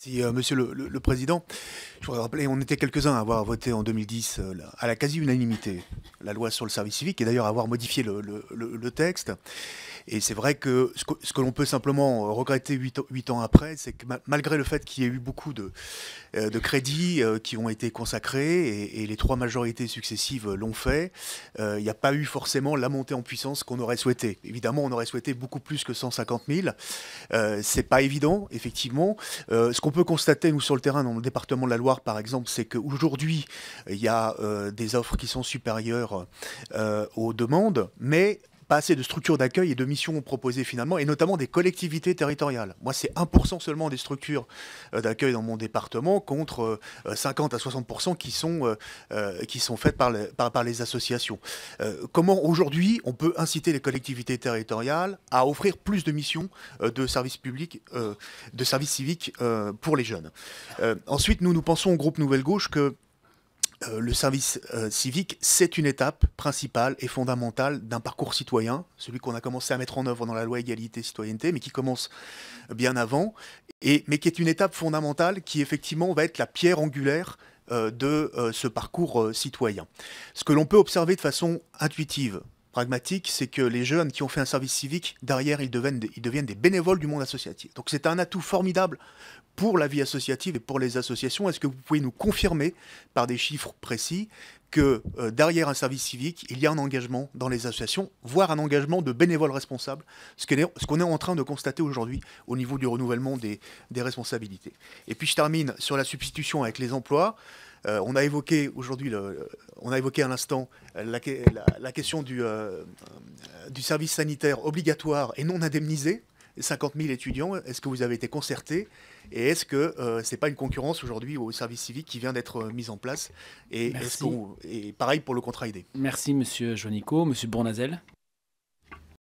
Si, Monsieur le Président, je voudrais rappeler, on était quelques-uns à avoir voté en 2010 à la quasi-unanimité la loi sur le service civique et d'ailleurs à avoir modifié le texte. Et c'est vrai que ce que l'on peut simplement regretter 8 ans après, c'est que malgré le fait qu'il y ait eu beaucoup de crédits qui ont été consacrés et les trois majorités successives l'ont fait, il n'y a pas eu forcément la montée en puissance qu'on aurait souhaité. Évidemment, on aurait souhaité beaucoup plus que 150 000. C'est pas évident, effectivement. Ce qu'on peut constater, nous, sur le terrain, dans le département de la Loire, par exemple, c'est qu'aujourd'hui, il y a des offres qui sont supérieures aux demandes, mais pas assez de structures d'accueil et de missions proposées finalement, et notamment des collectivités territoriales. Moi, c'est 1% seulement des structures d'accueil dans mon département, contre 50 à 60% qui sont faites par les associations. Comment aujourd'hui on peut inciter les collectivités territoriales à offrir plus de missions de services publics, de services civiques pour les jeunes. Ensuite, nous pensons au groupe Nouvelle Gauche que le service civique, c'est une étape principale et fondamentale d'un parcours citoyen, celui qu'on a commencé à mettre en œuvre dans la loi égalité et citoyenneté, mais qui commence bien avant, mais qui est une étape fondamentale qui effectivement va être la pierre angulaire de ce parcours citoyen. Ce que l'on peut observer de façon intuitive, pragmatique, c'est que les jeunes qui ont fait un service civique, derrière, ils deviennent des bénévoles du monde associatif. Donc c'est un atout formidable pour la vie associative et pour les associations. Est-ce que vous pouvez nous confirmer par des chiffres précis que derrière un service civique, il y a un engagement dans les associations, voire un engagement de bénévoles responsables, ce qu'on est en train de constater aujourd'hui au niveau du renouvellement des responsabilités. Et puis je termine sur la substitution avec les emplois. On a évoqué aujourd'hui, on a évoqué à l'instant la question du service sanitaire obligatoire et non indemnisé. 50 000 étudiants, est-ce que vous avez été concerté? Et est-ce que ce n'est pas une concurrence aujourd'hui au service civique qui vient d'être mise en place? Et, Merci. et pareil pour le contrat aidé. Merci, Monsieur Juanico. Monsieur Bournazel.